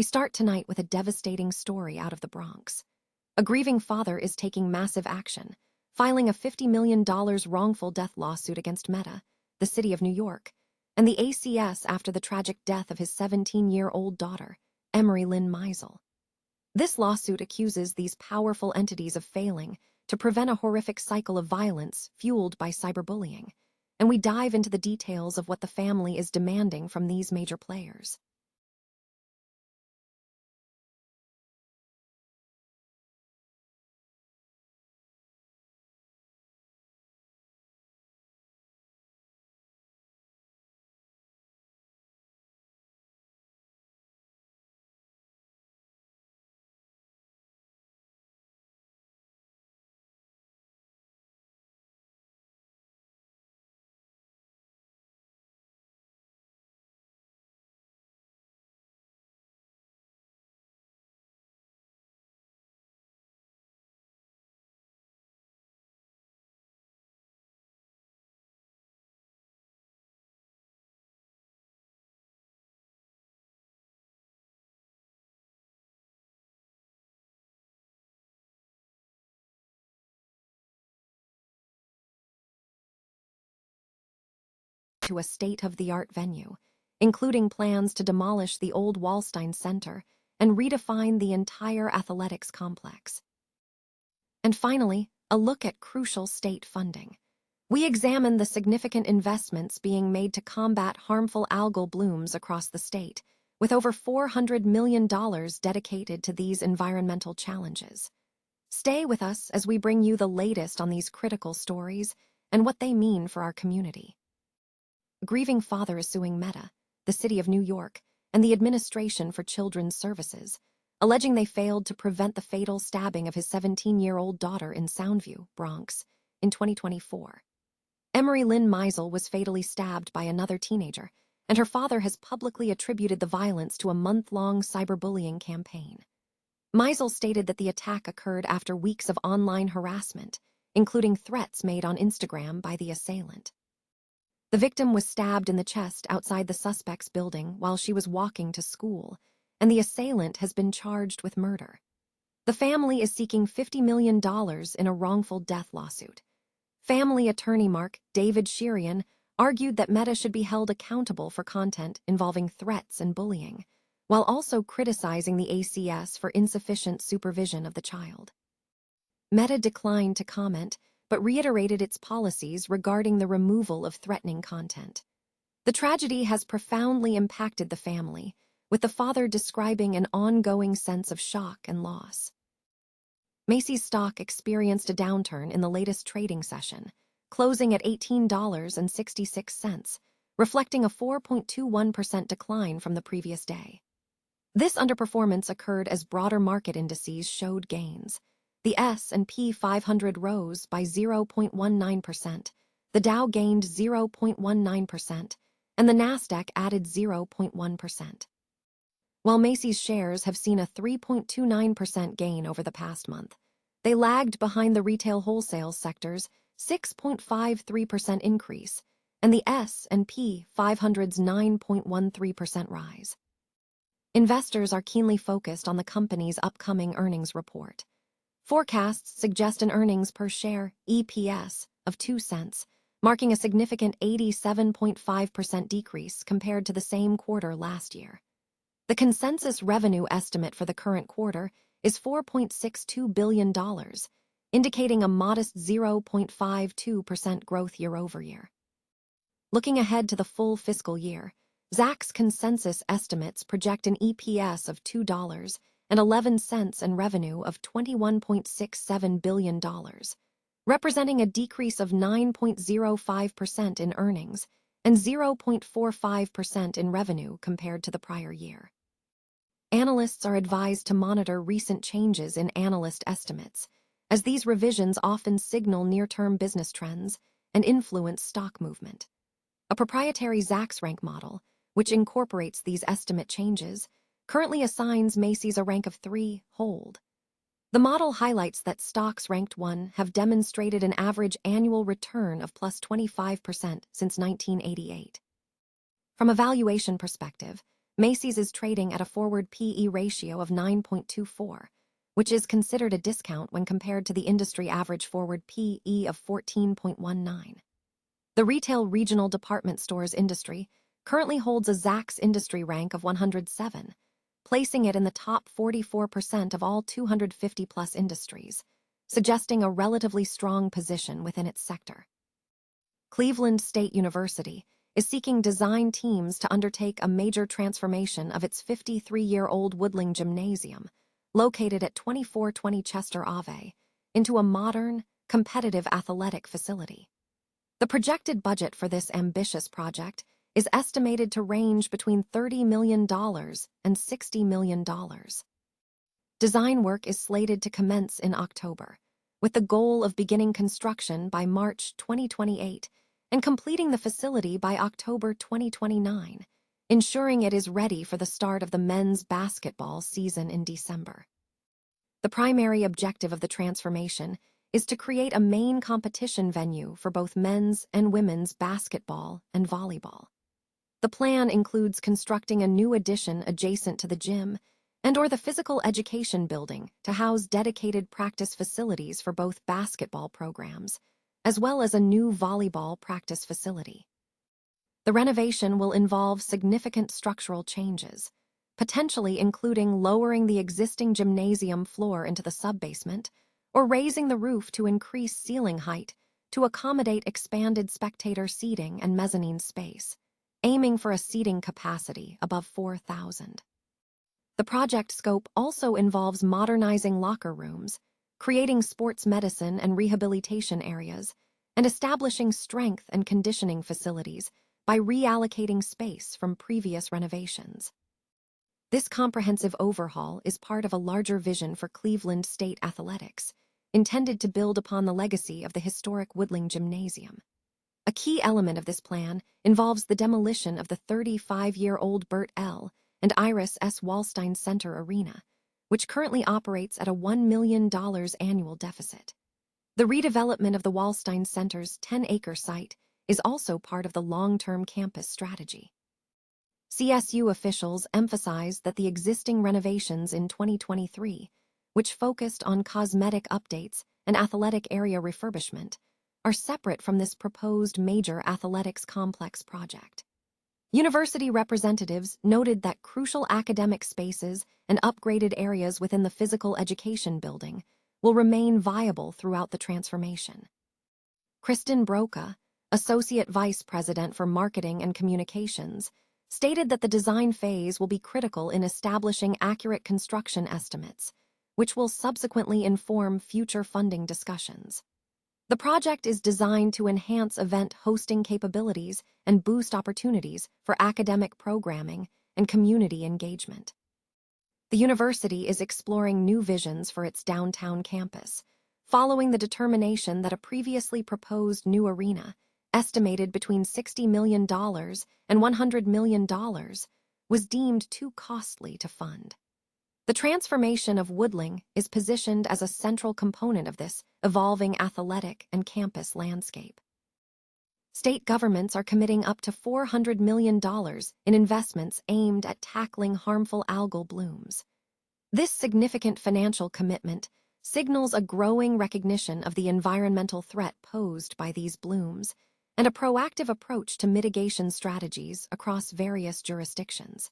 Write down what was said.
We start tonight with a devastating story out of the Bronx. A grieving father is taking massive action, filing a $50 million wrongful death lawsuit against Meta, the city of New York, and the ACS after the tragic death of his 17-year-old daughter, Emery Lynn Meisel. This lawsuit accuses these powerful entities of failing to prevent a horrific cycle of violence fueled by cyberbullying, and we dive into the details of what the family is demanding from these major players. To a state-of-the-art venue, including plans to demolish the old Wallstein Center and redefine the entire athletics complex. And finally, a look at crucial state funding. We examine the significant investments being made to combat harmful algal blooms across the state, with over $400 million dedicated to these environmental challenges. Stay with us as we bring you the latest on these critical stories and what they mean for our community. A grieving father is suing Meta, the city of New York, and the Administration for Children's Services, alleging they failed to prevent the fatal stabbing of his 17-year-old daughter in Soundview, Bronx, in 2024. Emery Lynn Meisel was fatally stabbed by another teenager, and her father has publicly attributed the violence to a month-long cyberbullying campaign. Meisel stated that the attack occurred after weeks of online harassment, including threats made on Instagram by the assailant. The victim was stabbed in the chest outside the suspect's building while she was walking to school, and the assailant has been charged with murder. The family is seeking $50 million in a wrongful death lawsuit. Family attorney David Sherian argued that Meta should be held accountable for content involving threats and bullying, while also criticizing the ACS for insufficient supervision of the child. Meta declined to comment, but reiterated its policies regarding the removal of threatening content. The tragedy has profoundly impacted the family, with the father describing an ongoing sense of shock and loss. Macy's stock experienced a downturn in the latest trading session, closing at $18.66, reflecting a 4.21% decline from the previous day. This underperformance occurred as broader market indices showed gains. The S&P 500 rose by 0.19%, the Dow gained 0.19%, and the Nasdaq added 0.1%. While Macy's shares have seen a 3.29% gain over the past month, they lagged behind the retail wholesale sector's 6.53% increase and the S&P 500's 9.13% rise. Investors are keenly focused on the company's upcoming earnings report. Forecasts suggest an earnings per share (EPS) of 2 cents, marking a significant 87.5% decrease compared to the same quarter last year. The consensus revenue estimate for the current quarter is $4.62 billion, indicating a modest 0.52% growth year-over-year. Looking ahead to the full fiscal year, Zacks consensus estimates project an EPS of $2.11 and revenue of $21.67 billion, representing a decrease of 9.05% in earnings and 0.45% in revenue compared to the prior year. Analysts are advised to monitor recent changes in analyst estimates, as these revisions often signal near-term business trends and influence stock movement. A proprietary Zacks rank model, which incorporates these estimate changes, currently assigns Macy's a rank of 3, hold. The model highlights that stocks ranked 1 have demonstrated an average annual return of plus 25% since 1988. From a valuation perspective, Macy's is trading at a forward PE ratio of 9.24, which is considered a discount when compared to the industry average forward PE of 14.19. The retail regional department stores industry currently holds a Zacks industry rank of 107, placing it in the top 44% of all 250-plus industries, suggesting a relatively strong position within its sector. Cleveland State University is seeking design teams to undertake a major transformation of its 53-year-old Woodling Gymnasium, located at 2420 Chester Ave, into a modern, competitive athletic facility. The projected budget for this ambitious project is estimated to range between $30 million and $60 million. Design work is slated to commence in October, with the goal of beginning construction by March 2028 and completing the facility by October 2029, ensuring it is ready for the start of the men's basketball season in December. The primary objective of the transformation is to create a main competition venue for both men's and women's basketball and volleyball. The plan includes constructing a new addition adjacent to the gym and/or the physical education building to house dedicated practice facilities for both basketball programs, as well as a new volleyball practice facility. The renovation will involve significant structural changes, potentially including lowering the existing gymnasium floor into the subbasement or raising the roof to increase ceiling height to accommodate expanded spectator seating and mezzanine space, aiming for a seating capacity above 4,000. The project scope also involves modernizing locker rooms, creating sports medicine and rehabilitation areas, and establishing strength and conditioning facilities by reallocating space from previous renovations. This comprehensive overhaul is part of a larger vision for Cleveland State athletics, intended to build upon the legacy of the historic Woodling Gymnasium. A key element of this plan involves the demolition of the 35-year-old Bert L. and Iris S. Wallstein Center Arena, which currently operates at a $1 million annual deficit. The redevelopment of the Wallstein Center's 10-acre site is also part of the long-term campus strategy. CSU officials emphasized that the existing renovations in 2023, which focused on cosmetic updates and athletic area refurbishment, are separate from this proposed major athletics complex project. University representatives noted that crucial academic spaces and upgraded areas within the physical education building will remain viable throughout the transformation. Kristen Broca, Associate Vice President for Marketing and Communications, stated that the design phase will be critical in establishing accurate construction estimates, which will subsequently inform future funding discussions. The project is designed to enhance event hosting capabilities and boost opportunities for academic programming and community engagement. The university is exploring new visions for its downtown campus, following the determination that a previously proposed new arena, estimated between $60 million and $100 million, was deemed too costly to fund. The transformation of Woodling is positioned as a central component of this evolving athletic and campus landscape. State governments are committing up to $400 million in investments aimed at tackling harmful algal blooms. This significant financial commitment signals a growing recognition of the environmental threat posed by these blooms and a proactive approach to mitigation strategies across various jurisdictions.